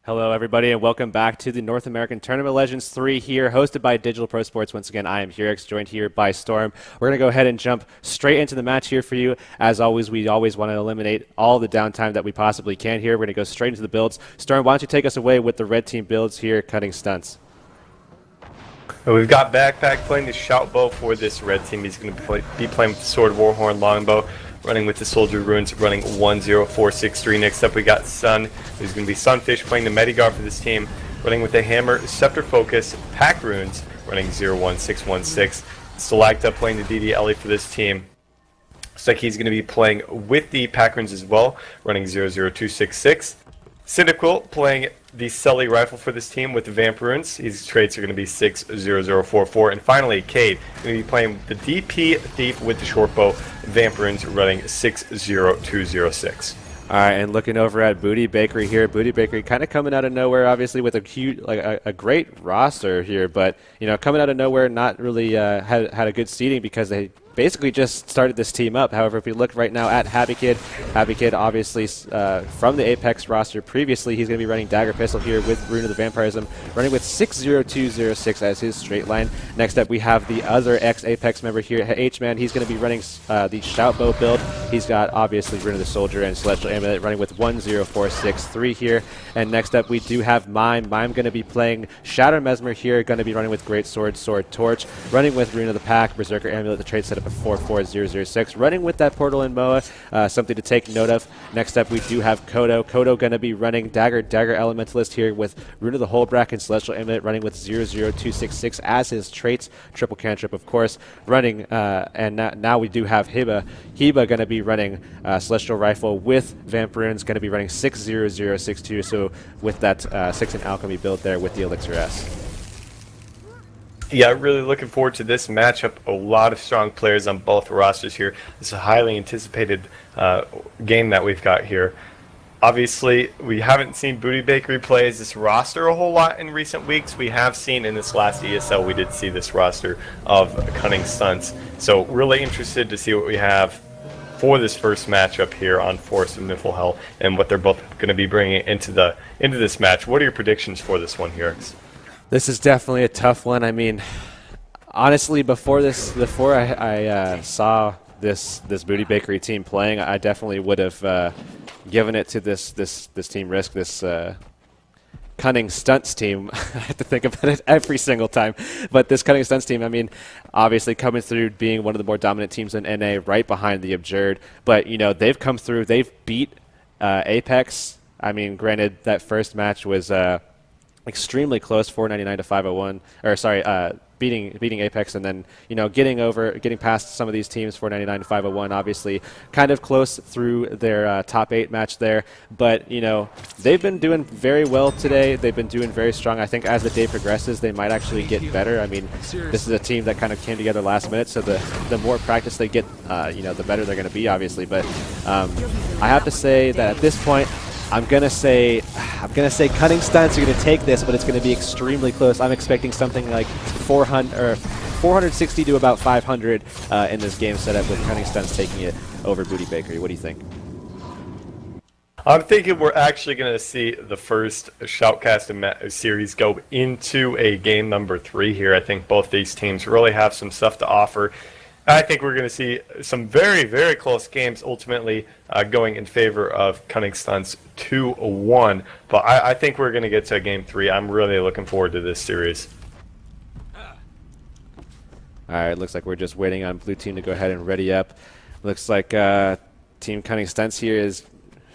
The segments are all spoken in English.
Hello, everybody, and welcome back to the North American Tournament Legends 3 here, hosted by Digital Pro Sports. Once again, I am Hurix, joined here by Storm. We're going to go ahead and jump straight into the match here for you. As always, we always want to eliminate all the downtime that we possibly can here. We're going to go straight into the builds. Storm, why don't you take us away with the red team builds here, Cunning Stunts. We've got Backpack playing the Shout Bow for this red team. He's going to be playing with the Sword Warhorn Longbow, running with the Soldier Runes, running 10463. Next up, we got Sun, who's going to be Sunfish, playing the Medigar for this team, running with the Hammer, Scepter Focus, Pack Runes, running 01616. Stalacta playing the DD Ellie for this team. Looks like he's going to be playing with the Pack Runes as well, running 00266. Cynical playing the Sully Rifle for this team with the Vamp Runes. His traits are going to be 60044. And finally, Cade going to be playing the DP Thief with the Shortbow, Vamp Runes, running 60206. All right, and looking over at Booty Bakery here. Booty Bakery kind of coming out of nowhere, obviously, with a huge, a great roster here, but coming out of nowhere, not really had a good seeding because they basically just started this team up. However, if we look right now at Happy Kid obviously from the Apex roster previously, he's going to be running Dagger Pistol here with Rune of the Vampirism, running with 60206 as his straight line. Next up, we have the other ex-Apex member here, H-Man. He's going to be running the Shout Bow build. He's got obviously Rune of the Soldier and Celestial Amulet running with 10463 here. And next up, we do have Mime. Mime going to be playing Shatter Mesmer here, going to be running with Great Sword, Sword Torch, running with Rune of the Pack, Berserker Amulet, the trait setup of 44006, running with that Portal and Moa, something to take note of. Next up, we do have Kodo. Kodo going to be running Dagger Elementalist here with Rune of the Holebrack and Celestial Amulet, running with 00266 as his traits. Triple Cantrip, of course, running, and now we do have Hiba. Hiba going to be running Celestial Rifle with Vamp Runes, going to be running 60062, so with that 6 in Alchemy build there with the Elixir S. Yeah, really looking forward to this matchup. A lot of strong players on both rosters here. This is a highly anticipated game that we've got here. Obviously, we haven't seen Booty Bakery play as this roster a whole lot in recent weeks. We have seen in this last ESL, we did see this roster of Cunning Stunts. So really interested to see what we have for this first matchup here on Forest of Niflhel and what they're both going to be bringing into this match. What are your predictions for this one here? This is definitely a tough one. I mean, honestly, before I saw this Booty Bakery team playing, I definitely would have given it to this team Risk, this Cunning Stunts team. I have to think about it every single time. But this Cunning Stunts team, I mean, obviously coming through being one of the more dominant teams in NA, right behind the Abjured. But they've come through. They've beat Apex. I mean, granted, that first match was extremely close, 499 to 501, or sorry, beating Apex, and then getting past some of these teams, 499 to 501. Obviously, kind of close through their top 8 match there, but they've been doing very well today. They've been doing very strong. I think as the day progresses, they might actually get better. I mean, this is a team that kind of came together last minute, so the more practice they get, the better they're going to be, obviously. But I have to say that at this point, I'm gonna say Cunning Stunts are gonna take this, but it's gonna be extremely close. I'm expecting something like 460 to about 500 in this game setup, with Cunning Stunts taking it over Booty Bakery. What do you think? I'm thinking we're actually going to see the first Shoutcast series go into a game number 3 here. I think both these teams really have some stuff to offer. I think we're going to see some very, very close games ultimately going in favor of Cunning Stunts 2-1. But I think we're going to get to game 3. I'm really looking forward to this series. All right, looks like we're just waiting on blue team to go ahead and ready up. Looks like Team Cunning Stunts here is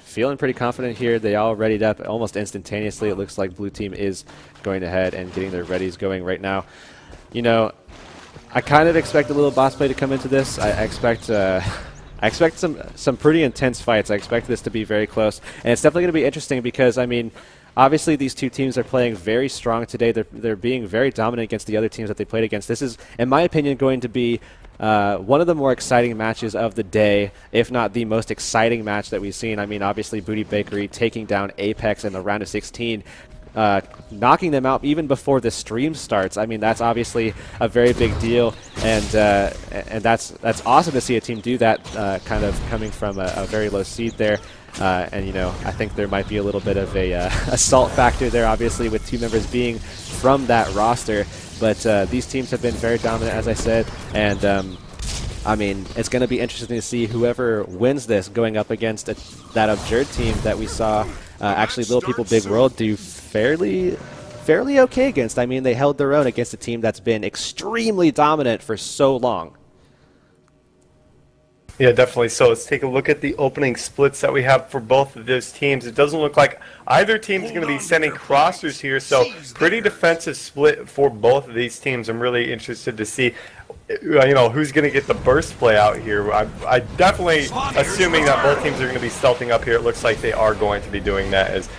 feeling pretty confident here. They all readied up almost instantaneously. It looks like blue team is going ahead and getting their readies going right now. I kind of expect a little boss play to come into this. I expect some pretty intense fights. I expect this to be very close, and it's definitely going to be interesting because, I mean, obviously these two teams are playing very strong today. They're being very dominant against the other teams that they played against. This is, in my opinion, going to be one of the more exciting matches of the day, if not the most exciting match that we've seen. I mean, obviously Booty Bakery taking down Apex in the round of 16. Knocking them out even before the stream starts. I mean, that's obviously a very big deal, and that's awesome to see a team do that, kind of coming from a very low seed there. And, you know, I think there might be a little bit of a assault factor there, obviously, with 2 members being from that roster. But these teams have been very dominant, as I said, and I mean, it's going to be interesting to see whoever wins this going up against that Absurd team that we saw actually Little People Big World do fairly okay against. I mean, they held their own against a team that's been extremely dominant for so long. Yeah, definitely. So let's take a look at the opening splits that we have for both of those teams. It doesn't look like either team's going to be sending crossers here, so pretty defensive split for both of these teams. I'm really interested to see, you know, who's going to get the burst play out here. I definitely, assuming that both teams are going to be stealthing up here, it looks like they are going to be doing that as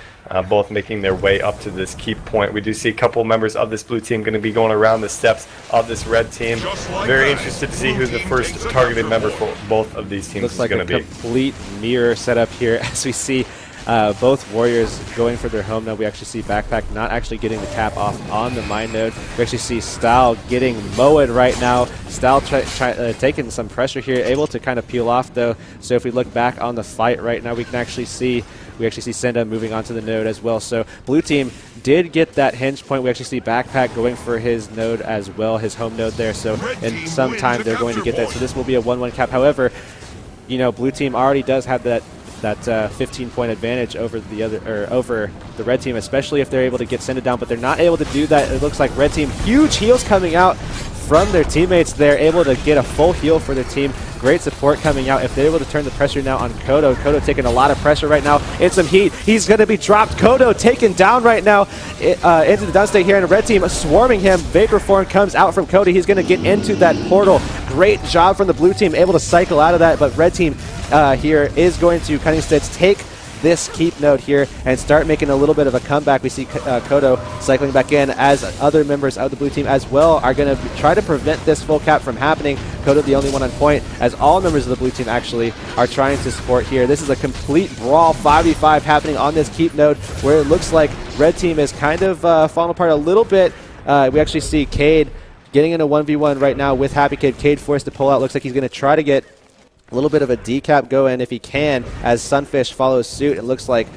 both making their way up to this keep point. We do see a couple members of this blue team going to be going around the steps of this red team. Very interested to see who the first targeted member for both of these teams is going to be. Looks like a complete mirror setup here as we see both warriors going for their home node. We actually see Backpack not actually getting the cap off on the mine node. We actually see Style getting mowed right now. Style taking some pressure here, able to kind of peel off though. So if we look back on the fight right now, we actually see Senda moving onto the node as well. So blue team did get that hinge point. We actually see Backpack going for his node as well, his home node there. So in some time they're going to get that. So this will be a 1-1 cap. However, you know, blue team already does have that 15-point advantage over over the red team, especially if they're able to get Senda down, but they're not able to do that. It looks like red team, huge heals coming out from their teammates. They're able to get a full heal for their team. Great support coming out. If they're able to turn the pressure now on Kodo. Kodo taking a lot of pressure right now in some heat. He's going to be dropped. Kodo taken down right now into the downstate here, and the red team swarming him. Vapor form comes out from Kodo. He's going to get into that portal. Great job from the blue team, able to cycle out of that, but red team here is going to Cunning take this keep node here and start making a little bit of a comeback. We see Kodo cycling back in, as other members of the blue team as well are going to try to prevent this full cap from happening. Kodo the only one on point, as all members of the blue team actually are trying to support here. This is a complete brawl, 5v5 happening on this keep node, where it looks like red team is kind of falling apart a little bit. We actually see Cade getting in a 1v1 right now with Happy Kid. Cade forced to pull out. Looks like he's going to try to get a little bit of a decap going if he can, as Sunfish follows suit. It looks like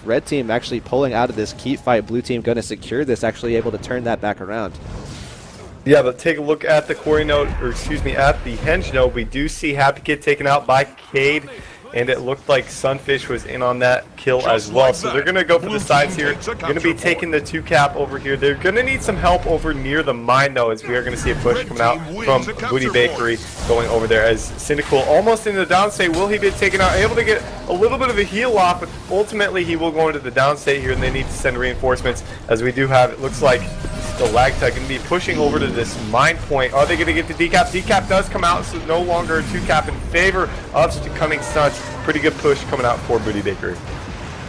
red team actually pulling out of this keep fight. Blue team going to secure this, actually able to turn that back around. Yeah, but take a look at the quarry node, or excuse me, at the henge node. We do see Happy Kid taken out by Cade, and it looked like Sunfish was in on that kill as well. So they're going to go for the sides here. Going to be taking the 2 cap over here. They're going to need some help over near the mine, though, as we are going to see a push coming out from Booty Bakery going over there, as Cyndaquil almost into the downstate. Will he be taken out? Able to get a little bit of a heal off, but ultimately he will go into the downstate here, and they need to send reinforcements, as we do have, it looks like the lag tag going to be pushing over to this mine point. Are they going to get the decap? Decap does come out, so no longer a 2 cap in favor of Cunning Stunts. Pretty good push coming out for Booty Bakery.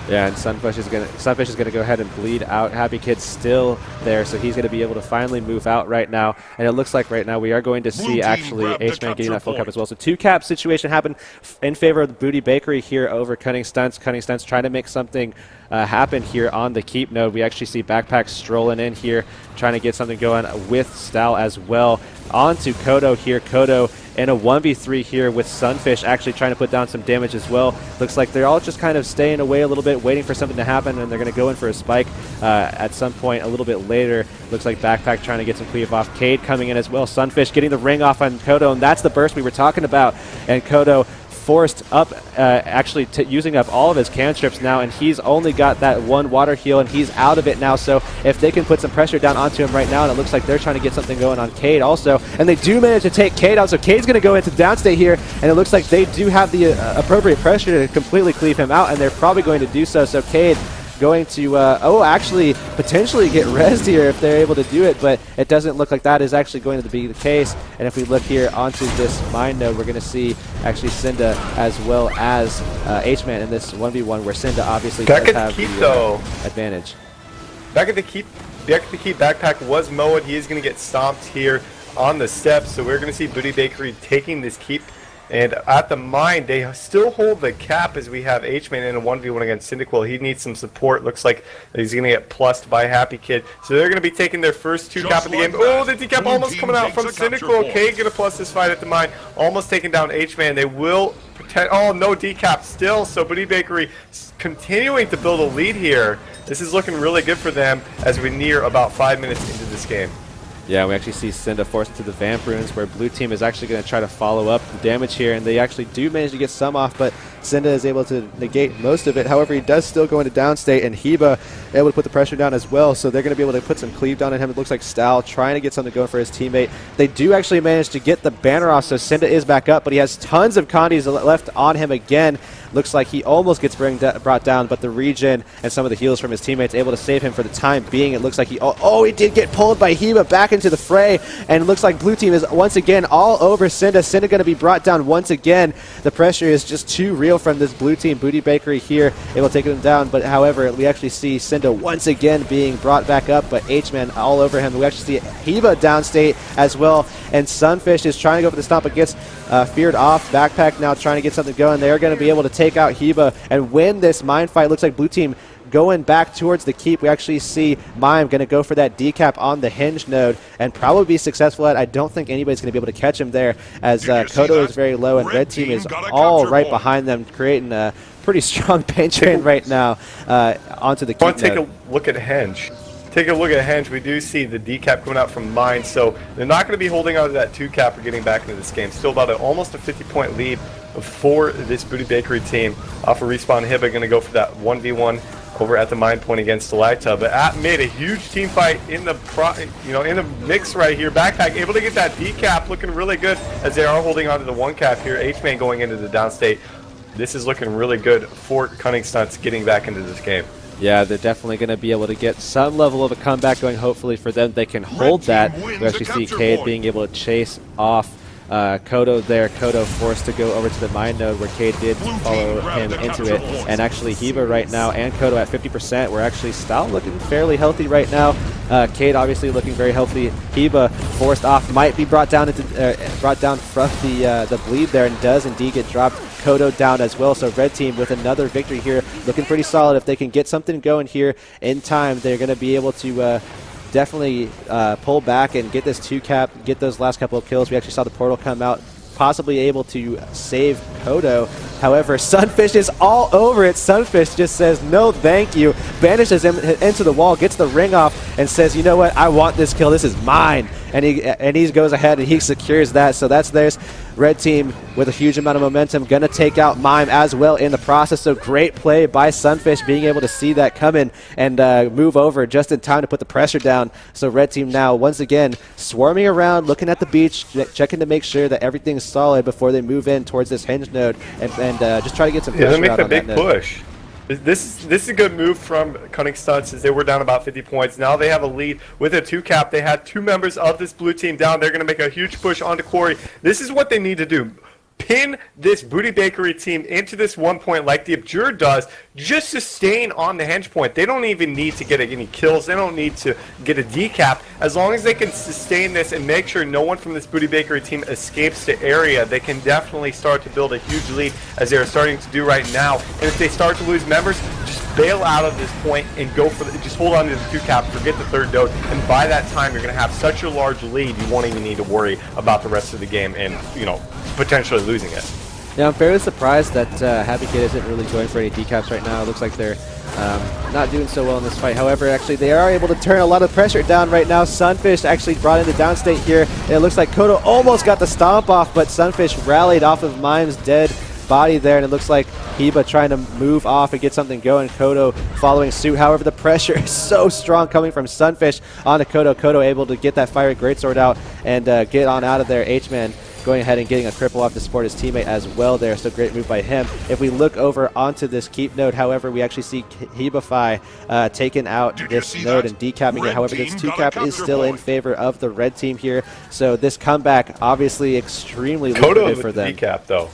Yeah, and Sunfish is gonna go ahead and bleed out. Happy Kid's still there, so he's gonna be able to finally move out right now. And it looks like right now we are going to see actually H-Man getting that full cap as well. So 2 cap situation happened in favor of the Booty Bakery here over Cunning Stunts. Cunning Stunts trying to make something happen here on the keep node. We actually see Backpack strolling in here, trying to get something going with Style as well. On to Kodo here. Kodo in a 1v3 here with Sunfish actually trying to put down some damage as well. Looks like they're all just kind of staying away a little bit, waiting for something to happen, and they're going to go in for a spike at some point a little bit later. Looks like Backpack trying to get some cleave off. Cade coming in as well. Sunfish getting the ring off on Kodo, and that's the burst we were talking about. And Kodo forced up, actually using up all of his cantrips now, and he's only got that 1 water heal, and he's out of it now. So if they can put some pressure down onto him right now, and it looks like they're trying to get something going on Cade also, and they do manage to take Cade out. So Cade's going to go into downstate here, and it looks like they do have the appropriate pressure to completely cleave him out, and they're probably going to do so. So Cade going to, actually potentially get rezzed here if they're able to do it, but it doesn't look like that is actually going to be the case. And if we look here onto this mine node, we're going to see actually Senda as well as H-Man in this 1v1, where Senda obviously does have the advantage. Back at the keep, Backpack was mowed. He is going to get stomped here on the steps, so we're going to see Booty Bakery taking this keep And at the mine, they still hold the cap as we have H-Man in a 1v1 against Cyndaquil. He needs some support. Looks like he's going to get plussed by Happy Kid. So they're going to be taking their first 2 cap of the game. Oh, the decap almost coming out from Cyndaquil. Cade going to plus this fight at the mine. Almost taking down H-Man. They will protect. Oh, no decap still. So Booty Bakery continuing to build a lead here. This is looking really good for them as we near about 5 minutes into this game. Yeah, we actually see Cinda forced into the Vamp Runes, where blue team is actually going to try to follow up the damage here, and they actually do manage to get some off, but Cinda is able to negate most of it. However, he does still go into downstate, and Heba able to put the pressure down as well, so they're going to be able to put some cleave down on him. It looks like Stal trying to get something going for his teammate. They do actually manage to get the banner off, so Cinda is back up, but he has tons of Condis left on him again. Looks like he almost gets brought down, but the regen and some of the heals from his teammates able to save him for the time being. It looks like he he did get pulled by Heba back into the fray, and it looks like blue team is once again all over Cinda. Cinda going to be brought down once again. The pressure is just too real from this blue team. Booty Bakery here able to take him down, but however, we actually see Cinda once again being brought back up, but H-Man all over him. We actually see Heba downstate as well, and Sunfish is trying to go for the stomp, but gets feared off. Backpack now trying to get something going. They're going to be able to take out Heba and win this mine fight. Looks like blue team going back towards the keep. We actually see Mime going to go for that decap on the hinge node and probably be successful at. I don't think anybody's going to be able to catch him there, as Kodo is very low and red team is all right behind them, creating a pretty strong pain train right now onto the keep node. Take a look at Henge. Take a look at Henge. We do see the decap coming out from Mine, so they're not going to be holding on to that 2 cap or getting back into this game. Still about almost a 50-point lead for this Booty Bakery team. Off of Respawn, Hibba going to go for that 1v1 over at the mine point against Stalacta. But at mid, a huge team fight in the in the mix right here. Backpack able to get that decap, looking really good as they are holding on to the 1 cap here. H-Man going into the downstate. This is looking really good for Cunning Stunts getting back into this game. Yeah, they're definitely going to be able to get some level of a comeback going. Hopefully for them, they can hold that. We actually see Cade being able to chase off Kodo there. Kodo forced to go over to the mine node where Cade did follow him into it. And actually Heba right now and Kodo at 50%. We're actually Stal looking fairly healthy right now. Cade obviously looking very healthy. Heba forced off, might be brought down from the bleed there, and does indeed get dropped. Kodo down as well, so red team with another victory here, looking pretty solid. If they can get something going here in time, they're going to be able to definitely pull back and get this 2 cap, get those last couple of kills. We actually saw the portal come out, possibly able to save Kodo. However, Sunfish is all over it. Sunfish just says no thank you, banishes him into the wall, gets the ring off, and says, you know what, I want this kill, this is mine. And he goes ahead and he secures that. So that's theirs. Red team with a huge amount of momentum, going to take out Mime as well in the process. So great play by Sunfish, being able to see that coming and move over just in time to put the pressure down. So red team now once again swarming around, looking at the beach, checking to make sure that everything's solid before they move in towards this hinge node and just try to get some pressure make out the on big that node. push. This is a good move from Cunning Stunts, as they were down about 50 points. Now they have a lead with a 2 cap. They had 2 members of this blue team down. They're going to make a huge push onto Quarry. This is what they need to do. Pin this Booty Bakery team into this 1 point like the Abjure does. Just sustain on the henge point. They don't even need to get any kills. They don't need to get a decap. As long as they can sustain this and make sure no one from this Booty Bakery team escapes the area, they can definitely start to build a huge lead, as they are starting to do right now. And if they start to lose members, just bail out of this point and go for just hold on to the 2 cap, forget the 3rd node, and by that time you're going to have such a large lead you won't even need to worry about the rest of the game and potentially losing it. Yeah, I'm fairly surprised that Happy Kid isn't really going for any decaps right now. It looks like they're not doing so well in this fight. However, actually, they are able to turn a lot of pressure down right now. Sunfish actually brought in the downstate here. And it looks like Kodo almost got the stomp off, but Sunfish rallied off of Mime's dead body there, and it looks like Heba trying to move off and get something going. Kodo following suit. However, the pressure is so strong coming from Sunfish onto Kodo. Kodo able to get that fiery greatsword out and get on out of there. H-Man going ahead and getting a cripple off to support his teammate as well there, so great move by him. If we look over onto this keep node, however, we actually see Hebify taking out this node and decapping it. However, this 2 cap is still in favor of the red team here, so this comeback obviously extremely lucrative for them. Decap though.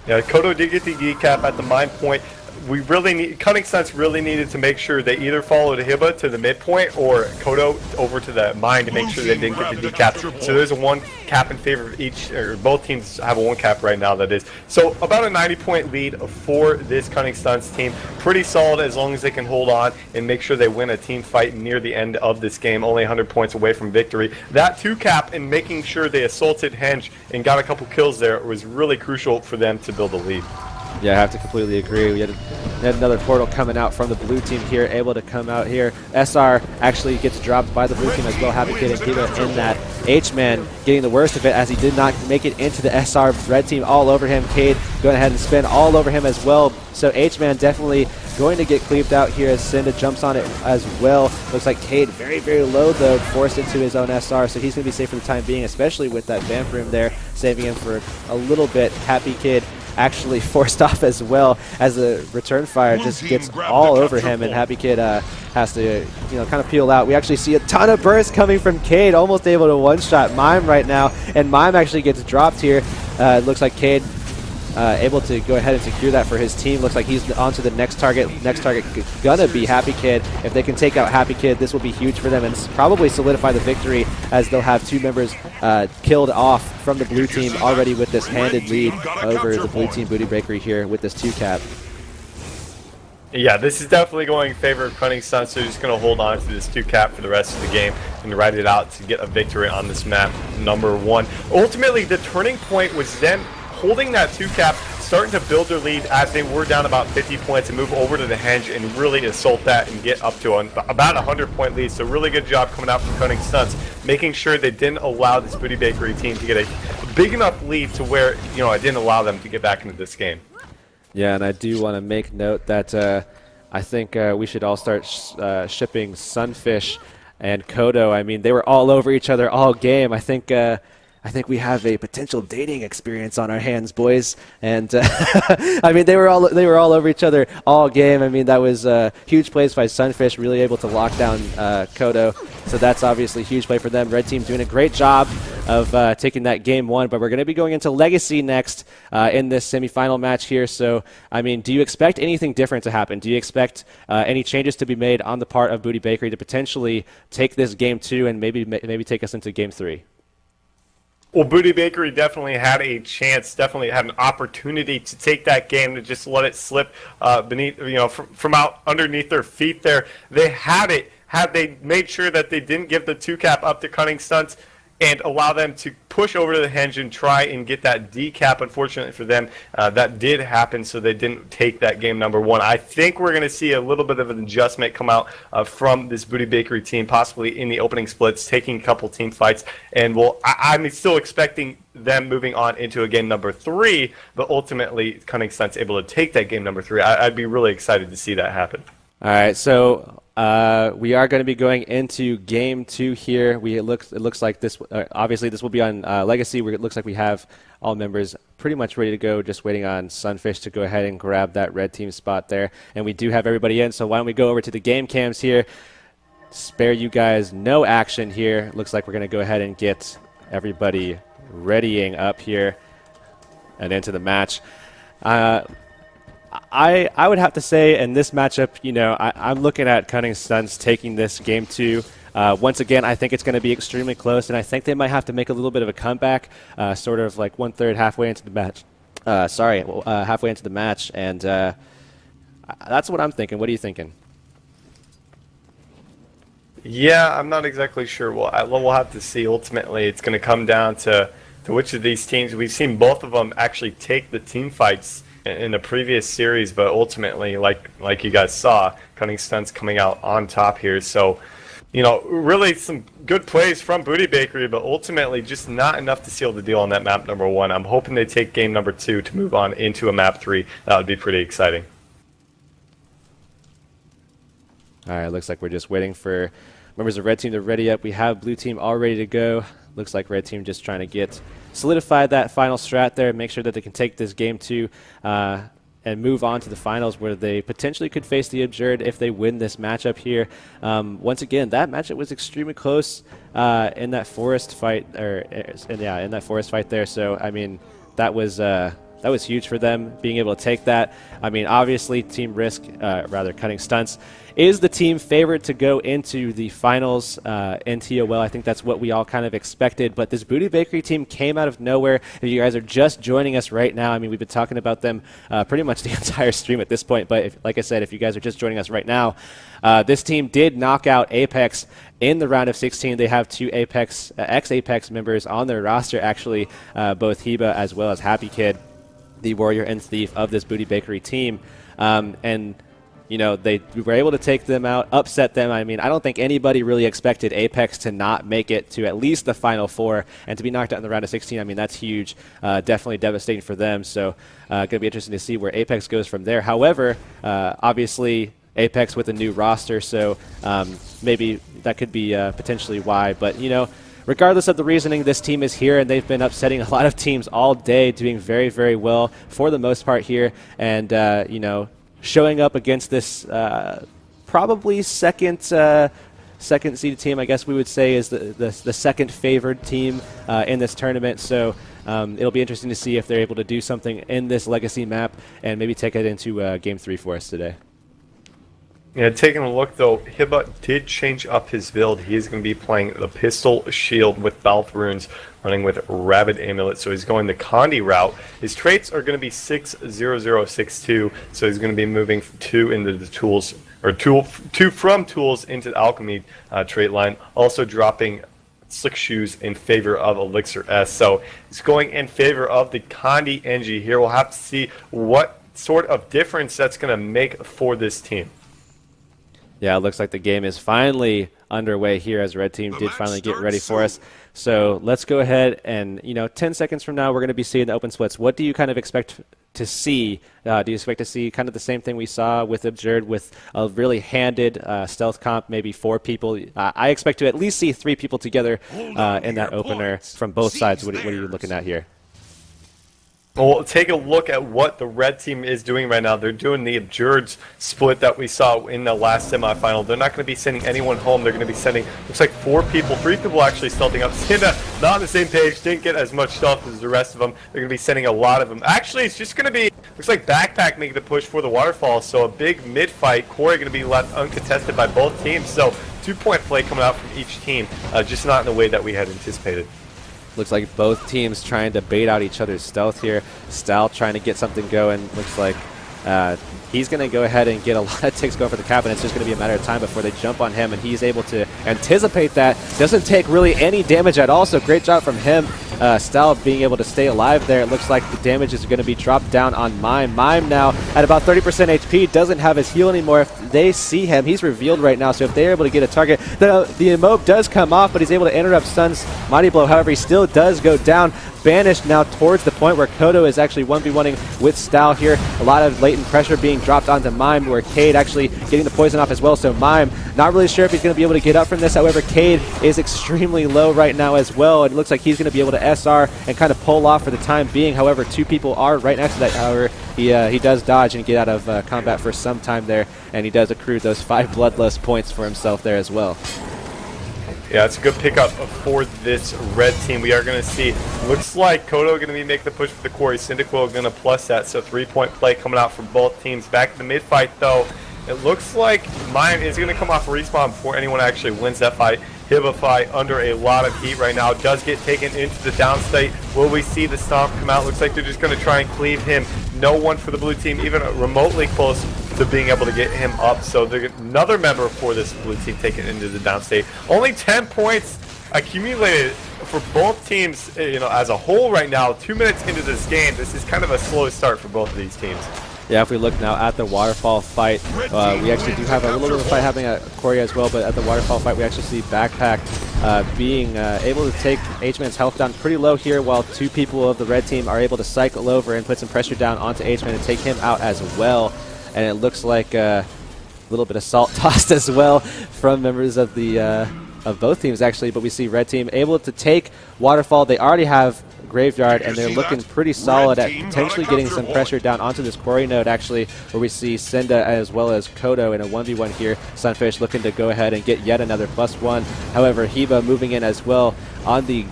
Yeah, Kodo did get the decap at the mine point. we really need Cunning Stunts really needed to make sure they either followed Hiba to the midpoint or Kodo over to the mine to make sure they didn't get the decap. So there's a 1 cap in favor of each, or both teams have a 1 cap right now, that is. So about a 90-point lead for this Cunning Stunts team. Pretty solid as long as they can hold on and make sure they win a team fight near the end of this game. Only 100 points away from victory. That 2 cap and making sure they assaulted Henge and got a couple kills there was really crucial for them to build a lead. Yeah, I have to completely agree. We had another portal coming out from the blue team here, able to come out here. SR actually gets dropped by the blue team as well. Happy Kid and Kiva in that. H-Man getting the worst of it as he did not make it into the SR red team all over him. Cade going ahead and spin all over him as well. So H-Man definitely going to get cleaved out here as Cinda jumps on it as well. Looks like Cade very, very low though, forced into his own SR, so he's going to be safe for the time being, especially with that vamp room there, saving him for a little bit. Happy Kid actually forced off as well as the return fire just gets all over him, and Happy Kid has to, kind of peel out. We actually see a ton of bursts coming from Cade, almost able to one-shot Mime right now, and Mime actually gets dropped here. It looks like Cade able to go ahead and secure that for his team. Looks like he's on to the next target. Next target gonna be Happy Kid. If they can take out Happy Kid, this will be huge for them and probably solidify the victory, as they'll have 2 members killed off from the blue team already with this handed lead over the blue team Booty Bakery here with this 2 cap. Yeah, this is definitely going in favor of Cunning Stunts. They're just going to hold on to this 2 cap for the rest of the game and ride it out to get a victory on this map, number 1. Ultimately, the turning point was them holding that 2 cap, starting to build their lead as they were down about 50 points and move over to the Henge and really assault that and get up to about a 100-point lead. So really good job coming out from Cunning Stunts, making sure they didn't allow this Booty Bakery team to get a big enough lead to where, it didn't allow them to get back into this game. Yeah, and I do want to make note that I think we should all start shipping Sunfish and Kodo. I mean, they were all over each other all game. I think we have a potential dating experience on our hands, boys. And I mean, they were all over each other all game. I mean, that was huge plays by Sunfish, really able to lock down Kodo. So that's obviously a huge play for them. Red team doing a great job of taking that game 1. But we're going to be going into Legacy next in this semifinal match here. So, I mean, do you expect anything different to happen? Do you expect any changes to be made on the part of Booty Bakery to potentially take this game 2 and maybe take us into game 3? Well, Booty Bakery definitely had a chance, definitely had an opportunity to take that game, to just let it slip beneath, from out underneath their feet there. They had it, had they made sure that they didn't give the 2 cap up to Cunning Stunts and allow them to push over to the Henge and try and get that decap. Unfortunately for them, that did happen, so they didn't take that game number 1. I think we're going to see a little bit of an adjustment come out from this Booty Bakery team, possibly in the opening splits, taking a couple team fights, and I'm still expecting them moving on into a game number 3, but ultimately Cunning Stunts able to take that game number 3. I'd be really excited to see that happen. All right, so we are going to be going into game 2 here. It looks like this. Obviously, this will be on Legacy. Where it looks like we have all members pretty much ready to go, just waiting on Sunfish to go ahead and grab that red team spot there. And we do have everybody in. So why don't we go over to the game cams here? Spare you guys no action here. Looks like we're going to go ahead and get everybody readying up here and into the match. I would have to say in this matchup, I'm looking at Cunning Stunts taking this game 2. Once again, I think it's going to be extremely close, and I think they might have to make a little bit of a comeback, sort of like 1/3 halfway into the match. Halfway into the match, and that's what I'm thinking. What are you thinking? Yeah, I'm not exactly sure. We'll have to see. Ultimately, it's going to come down to which of these teams. We've seen both of them actually take the team fights in the previous series, but ultimately, like you guys saw, Cunning Stunts coming out on top here. So, really some good plays from Booty Bakery, but ultimately just not enough to seal the deal on that map number 1. I'm hoping they take game number 2 to move on into a map 3. That would be pretty exciting. All right, looks like we're just waiting for members of Red Team to ready up. We have Blue Team all ready to go. Looks like Red Team just trying to solidify that final strat there, make sure that they can take this game 2 and move on to the finals, where they potentially could face the Absurd if they win this matchup here. Once again, that matchup was extremely close in that forest fight, in that forest fight there. So I mean, that was that was huge for them, being able to take that. I mean, obviously, Team Risk, rather Cunning Stunts, is the team favorite to go into the finals in TOL. I think that's what we all kind of expected. But this Booty Bakery team came out of nowhere. If you guys are just joining us right now, I mean, we've been talking about them pretty much the entire stream at this point. But like I said, if you guys are just joining us right now, this team did knock out Apex in the round of 16. They have two Apex, ex-Apex members on their roster, actually, both Heba as well as Happy Kid, the Warrior and Thief of this Booty Bakery team. And you know, they were able to take them out, upset them. I mean, I don't think anybody really expected Apex to not make it to at least the Final Four, and to be knocked out in the round of 16, I mean, that's huge. Definitely devastating for them. So going to be interesting to see where Apex goes from there. However, obviously, Apex with a new roster, so maybe that could be potentially why. But, you know, regardless of the reasoning, this team is here, and they've been upsetting a lot of teams all day, doing very, very well for the most part here. And, you know, showing up against this probably second seeded team, I guess we would say, is the second favored team in this tournament. So it'll be interesting to see if they're able to do something in this legacy map and maybe take it into Game 3 for us today. Yeah, taking a look though, Hiba did change up his build. He is going to be playing the Pistol Shield with Balth Runes, running with Rabid Amulet. So he's going the Condi route. His traits are going to be 60062. So he's going to be moving from 2 into the tools, or 2 from tools into the alchemy trait line. Also dropping Slick Shoes in favor of Elixir S. So he's going in favor of the Condi NG here. We'll have to see what sort of difference that's going to make for this team. Yeah, it looks like the game is finally underway here as Red Team did finally get ready for us. So let's go ahead and, you know, 10 seconds from now, we're going to be seeing the open splits. What do you kind of expect to see? Do you expect to see kind of the same thing we saw with Absurd, with a really handed stealth comp, maybe 4 people? I expect to at least see 3 people together in that opener from both sides. What are you looking at here? Well, take a look at what the Red Team is doing right now. They're doing the Absurd split that we saw in the last semifinal. They're not going to be sending anyone home. They're going to be sending, looks like 4 people, 3 people actually stealthing up. Cinda, not on the same page, didn't get as much stealth as the rest of them. They're going to be sending a lot of them. Actually, it's just going to be, looks like Backpack making the push for the waterfall. So a big mid-fight. Corey going to be left uncontested by both teams. So 2-point play coming out from each team, just not in the way that we had anticipated. Looks like both teams trying to bait out each other's stealth here. Stal trying to get something going. Looks like he's going to go ahead and get a lot of ticks going for the cap, and it's just going to be a matter of time before they jump on him, and he's able to anticipate that. Doesn't take really any damage at all, so great job from him. Stal being able to stay alive there. It looks like the damage is going to be dropped down on Mime. Mime now at about 30% HP, doesn't have his heal anymore. If they see him, he's revealed right now, so if they're able to get a target, the emote does come off, but he's able to interrupt Stun's Mighty Blow. However, he still does go down. Banished now towards the point where Kodo is actually 1v1ing with Stal here. A lot of latent pressure being dropped onto Mime, where Cade actually getting the poison off as well. So Mime, not really sure if he's going to be able to get up from this. However, Cade is extremely low right now as well. It looks like he's going to be able to SR and kind of pull off for the time being. However, 2 people are right next to that. However, he does dodge and get out of combat for some time there, and he does accrue those 5 bloodlust points for himself there as well. Yeah, it's a good pickup for this Red Team. We are going to see, looks like Kodo going to be making the push for the Quarry. Cyndaquil going to plus that, so 3-point play coming out for both teams. Back to the mid-fight, though. It looks like Mime is going to come off a respawn before anyone actually wins that fight. Hibify under a lot of heat right now. Does get taken into the downstate. Will we see the stomp come out? Looks like they're just going to try and cleave him. No one for the blue team even remotely close to being able to get him up. So another member for this blue team taken into the downstate. Only 10 points accumulated for both teams, you know, as a whole right now. 2 minutes into this game. This is kind of a slow start for both of these teams. Yeah, if we look now at the waterfall fight, we actually do have a little bit of a fight happening at Corey as well, but at the waterfall fight we actually see Backpack being able to take H-Man's health down pretty low here, while 2 people of the red team are able to cycle over and put some pressure down onto H-Man and take him out as well. And it looks like a little bit of salt tossed as well from members of the of both teams actually, but we see red team able to take waterfall. They already have Graveyard, and they're looking pretty solid at potentially getting some pressure down onto this quarry node actually, where we see Cinda as well as Kodo in a 1v1 here. Sunfish looking to go ahead and get yet another +1. However, Heba moving in as well. On the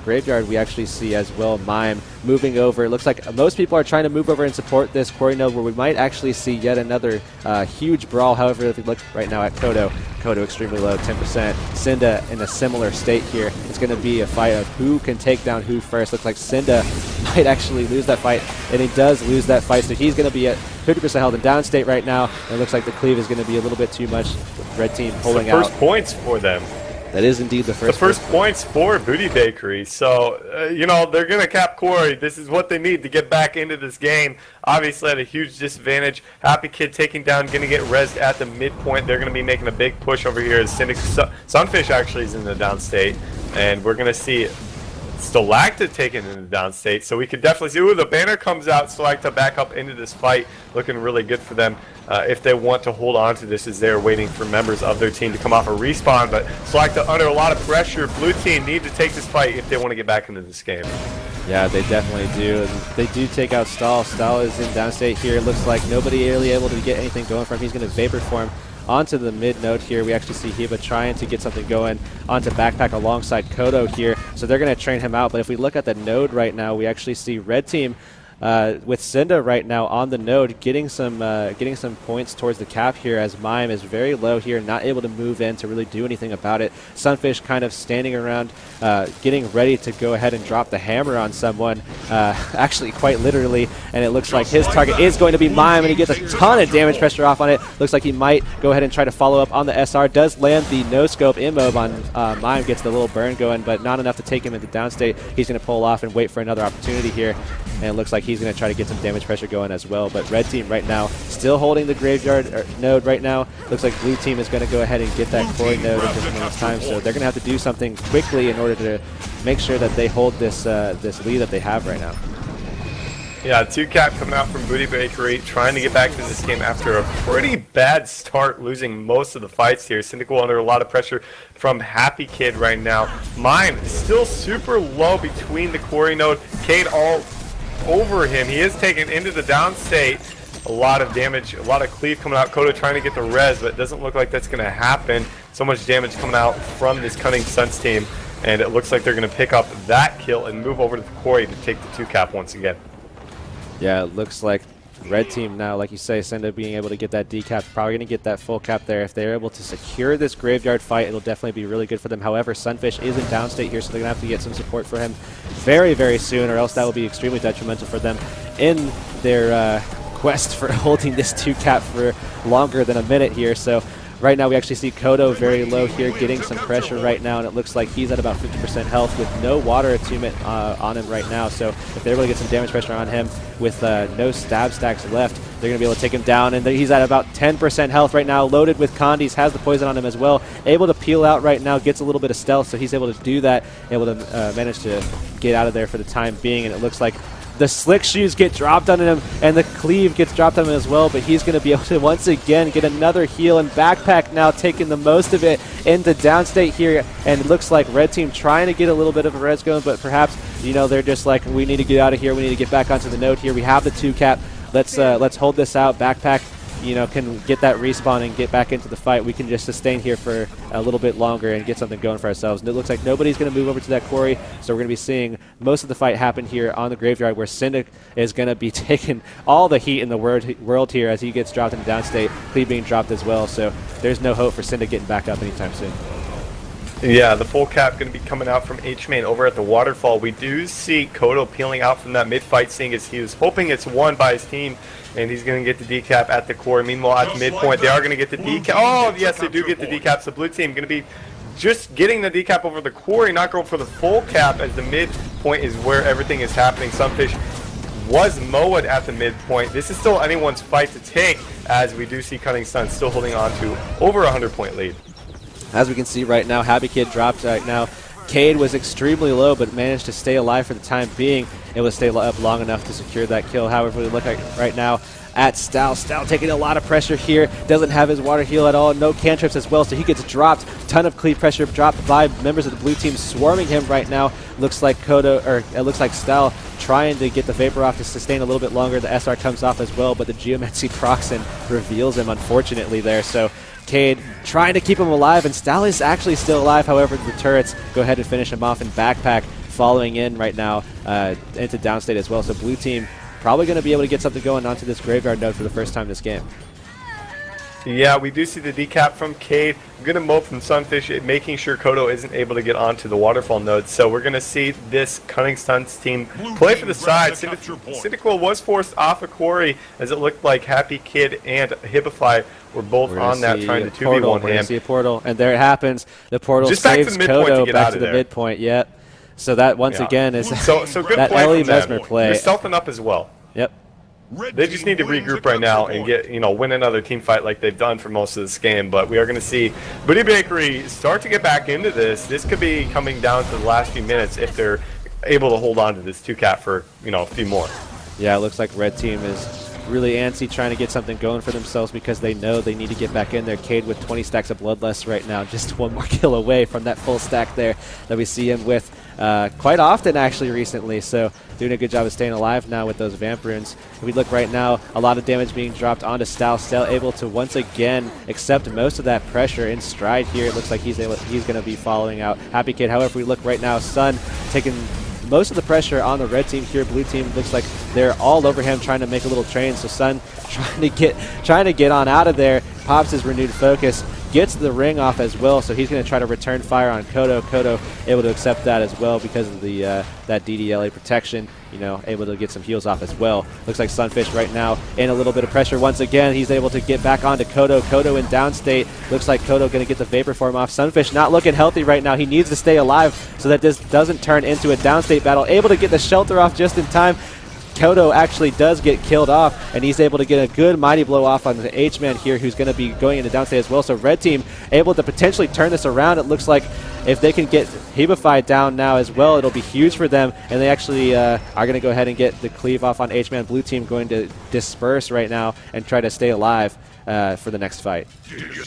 Graveyard, we actually see as well Mime moving over. It looks like most people are trying to move over and support this quarry node, where we might actually see yet another huge brawl. However, if you look right now at Kodo extremely low, 10%. Cinda in a similar state here. It's going to be a fight of who can take down who first. Looks like Cinda might actually lose that fight, and he does lose that fight, so he's going to be at 50% health in downstate right now. And it looks like the cleave is going to be a little bit too much with red team pulling out. First points for them. That is indeed the first points for Booty Bakery. So, you know, they're going to cap Corey. This is what they need to get back into this game. Obviously at a huge disadvantage. Happy Kid taking down, going to get rezzed at the midpoint. They're going to be making a big push over here. Sunfish actually is in the downstate. And we're going to see Stalacta taken in the downstate. So we could definitely see, ooh, the banner comes out. Stalacta back up into this fight. Looking really good for them. If they want to hold on to this, as they're waiting for members of their team to come off a respawn. But Stalacta under a lot of pressure. Blue team need to take this fight if they want to get back into this game. Yeah, they definitely do. And they do take out Stahl. Stahl is in downstate here. It looks like nobody really able to get anything going from him. He's going to vapor form onto the mid node here. We actually see Heba trying to get something going onto Backpack alongside Kodo here. So they're going to train him out. But if we look at the node right now, we actually see red team with Cinda right now on the node, getting some points towards the cap here, as Mime is very low here, not able to move in to really do anything about it. Sunfish kind of standing around, getting ready to go ahead and drop the hammer on someone, actually quite literally, and it looks like his target is going to be Mime, and he gets a ton of damage pressure off on it. Looks like he might go ahead and try to follow up on the SR. Does land the no-scope immob on Mime, gets the little burn going, but not enough to take him into downstate. He's going to pull off and wait for another opportunity here, and it looks like he's going to try to get some damage pressure going as well. But red team right now still holding the graveyard node right now. Looks like blue team is going to go ahead and get that core node in just a moment's time, so they're going to have to do something quickly in order to make sure that they hold this this lead that they have right now. Yeah, 2-cap coming out from Booty Bakery, trying to get back to this game after a pretty bad start, losing most of the fights here. Syndical under a lot of pressure from Happy Kid right now. Mime is still super low between the quarry node. Cade all over him. He is taken into the downstate. A lot of damage, a lot of cleave coming out. Kodo trying to get the res, but it doesn't look like that's going to happen. So much damage coming out from this Cunning Stunts team, and it looks like they're going to pick up that kill and move over to the quarry to take the 2-cap once again. Yeah, it looks like red team now, like you say, Senda being able to get that decap, probably going to get that full cap there. If they're able to secure this graveyard fight, it'll definitely be really good for them. However, Sunfish is in downstate here, so they're going to have to get some support for him very, very soon, or else that will be extremely detrimental for them in their quest for holding this 2-cap for longer than a minute here. So right now we actually see Kodo very low here, getting some pressure right now, and it looks like he's at about 50% health with no water attunement on him right now. So if they're able to get some damage pressure on him with no stab stacks left, they're going to be able to take him down. And he's at about 10% health right now, loaded with Condis, has the poison on him as well, able to peel out right now, gets a little bit of stealth, so he's able to do that, able to manage to get out of there for the time being. And it looks like the slick shoes get dropped on him, and the cleave gets dropped on him as well, but he's going to be able to once again get another heal, and Backpack now taking the most of it into downstate here, and it looks like red team trying to get a little bit of a res going, but perhaps, you know, they're just like, we need to get out of here, we need to get back onto the node here, we have the 2-cap, let's hold this out. Backpack, you know, can get that respawn and get back into the fight. We can just sustain here for a little bit longer and get something going for ourselves. And it looks like nobody's going to move over to that quarry, so we're going to be seeing most of the fight happen here on the graveyard, where Syndic is going to be taking all the heat in the world here as he gets dropped into downstate, Cleave being dropped as well, so there's no hope for Syndic getting back up anytime soon. Yeah, the full cap going to be coming out from H-Main over at the waterfall. We do see Kodo peeling out from that mid-fight, seeing as he was hoping it's won by his team, and he's going to get the decap at the core. Meanwhile, at the midpoint, they are going to get the decap. Oh, yes, they do get the decaps. The blue team going to be just getting the decap over the quarry, not going for the full cap, as the midpoint is where everything is happening. Sunfish was mowed at the midpoint. This is still anyone's fight to take, as we do see Cunning Sun still holding on to over a 100-point lead. As we can see right now, Happy Kid dropped right now. Cade was extremely low, but managed to stay alive for the time being. Able to stay up long enough to secure that kill. However, we look like right now at Stal. Stal taking a lot of pressure here. Doesn't have his water heal at all. No cantrips as well, so he gets dropped. Ton of cleave pressure dropped by members of the blue team, swarming him right now. Looks like Kodo, or it looks like Stal trying to get the Vapor off to sustain a little bit longer. The SR comes off as well, but the Geomancy procs and reveals him, unfortunately, there. So Cade trying to keep him alive, and Stal is actually still alive. However, the turrets go ahead and finish him off, and Backpack following in right now into downstate as well. So blue team probably going to be able to get something going onto this graveyard node for the first time this game. Yeah, we do see the decap from Cade. I'm going to mope from Sunfish, making sure Kodo isn't able to get onto the waterfall node. So we're going to see this Cunning Stunts team play for the side. Cyndaquil was forced off a quarry, as it looked like Happy Kid and Hibify were both on that, trying to 2v1 him. We're going to see a portal, and there it happens. The portal just saves Kodo back to the there. Midpoint. Yep. So that, once again, is so good that play Ellie from them. Mesmer play. They're stealthing up as well. Yep. They just need to regroup right now and get, win another team fight like they've done for most of this game. But we are going to see Booty Bakery start to get back into this. This could be coming down to the last few minutes if they're able to hold on to this 2-cap for, a few more. Yeah, it looks like red team is really antsy, trying to get something going for themselves because they know they need to get back in there. Cade with 20 stacks of Bloodlust right now, just one more kill away from that full stack there that we see him with quite often actually recently. So doing a good job of staying alive now with those Vamp Runes. We look right now, a lot of damage being dropped onto Stal. Stal able to once again accept most of that pressure in stride here. It looks like he's going to be following out Happy Kid. However, we look right now, Sun taking most of the pressure on the red team here. Blue team looks like they're all over him trying to make a little train. So Sun trying to get on out of there, pops his renewed focus, gets the ring off as well. So he's going to try to return fire on Kodo. Kodo able to accept that as well because of the that DDLA protection. Able to get some heals off as well. Looks like Sunfish right now in a little bit of pressure once again. He's able to get back onto Kodo. Kodo in downstate. Looks like Kodo going to get the Vapor Form off. Sunfish not looking healthy right now. He needs to stay alive so that this doesn't turn into a downstate battle. Able to get the shelter off just in time. Kodo actually does get killed off, and he's able to get a good mighty blow off on the H-Man here, who's going to be going into downstate as well. So red team able to potentially turn this around. It looks like if they can get Hibify down now as well, it'll be huge for them, and they actually are going to go ahead and get the cleave off on H-Man. Blue team going to disperse right now and try to stay alive for the next fight.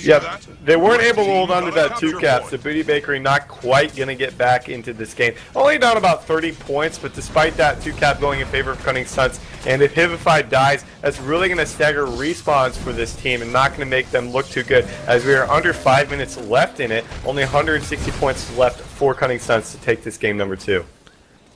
Yeah, they weren't able to hold on to that 2-cap, so Booty Bakery not quite going to get back into this game. Only down about 30 points, but despite that 2-cap going in favor of Cunning Stunts, and if Hibify dies, that's really going to stagger respawns for this team and not going to make them look too good, as we are under 5 minutes left in it, only 160 points left for Cunning Stunts to take this game number 2.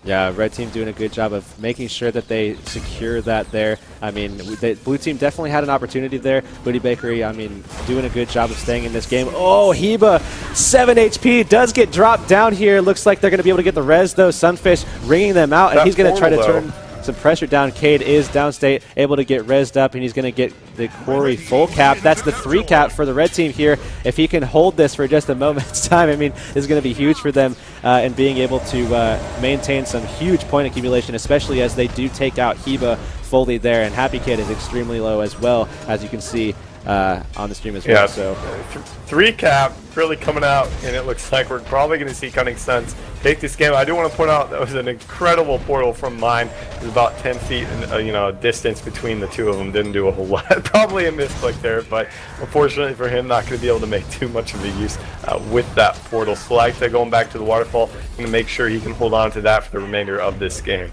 Yeah, red team doing a good job of making sure that they secure that there. I mean, blue team definitely had an opportunity there. Booty Bakery, I mean, doing a good job of staying in this game. Oh, Heba, 7 HP, does get dropped down here. Looks like they're going to be able to get the res, though. Sunfish ringing them out, and he's going to try to turn some pressure down. Cade is downstate, able to get rezzed up, and he's going to get the quarry full cap. That's the 3-cap for the red team here. If he can hold this for just a moment's time, I mean, this is going to be huge for them in being able to maintain some huge point accumulation, especially as they do take out Heba fully there. And Happy Kid is extremely low as well, as you can see on the stream as well. So 3-cap really coming out, and it looks like we're probably going to see Cunning Stunts take this game. I do want to point out that was an incredible portal from mine. It was about 10 feet in distance between the two of them. Didn't do a whole lot. Probably a misclick there, but unfortunately for him, not going to be able to make too much of a use with that portal. Selecta going back to the waterfall, going to make sure he can hold on to that for the remainder of this game.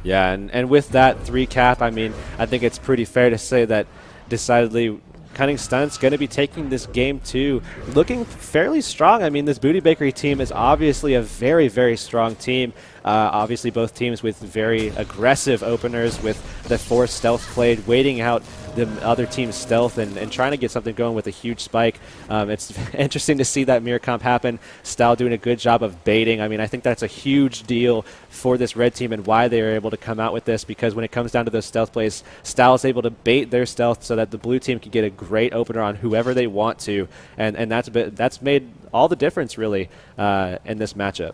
Yeah, and with that 3-cap, I mean, I think it's pretty fair to say that decidedly Cunning Stunts going to be taking this game too, looking fairly strong. I mean, this Booty Bakery team is obviously a very, very strong team. Obviously, both teams with very aggressive openers, with the forced stealth played, waiting out the other team's stealth and trying to get something going with a huge spike. It's interesting to see that mirror comp happen. Stal doing a good job of baiting. I mean, I think that's a huge deal for this red team and why they are able to come out with this, because when it comes down to those stealth plays, Stal is able to bait their stealth so that the blue team can get a great opener on whoever they want to, and that's made all the difference really in this matchup.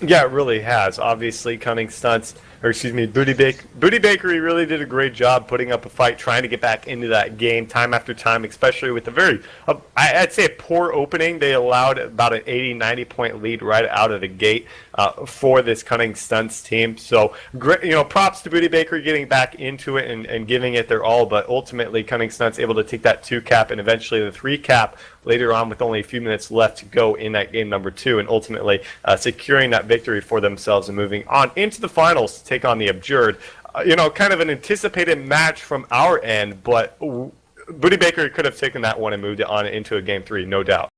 Yeah, it really has. Obviously, Cunning Stunts, or excuse me, Booty Bakery really did a great job putting up a fight, trying to get back into that game time after time, especially with a very, I'd say a poor opening. They allowed about an 80-90 point lead right out of the gate for this Cunning Stunts team. So, great, props to Booty Bakery getting back into it and giving it their all, but ultimately Cunning Stunts able to take that 2-cap and eventually the 3-cap later on with only a few minutes left to go in that game number 2, and ultimately securing that victory for themselves and moving on into the finals to take on the Abjured. Kind of an anticipated match from our end, but Booty Bakery could have taken that one and moved it on into a game 3, no doubt.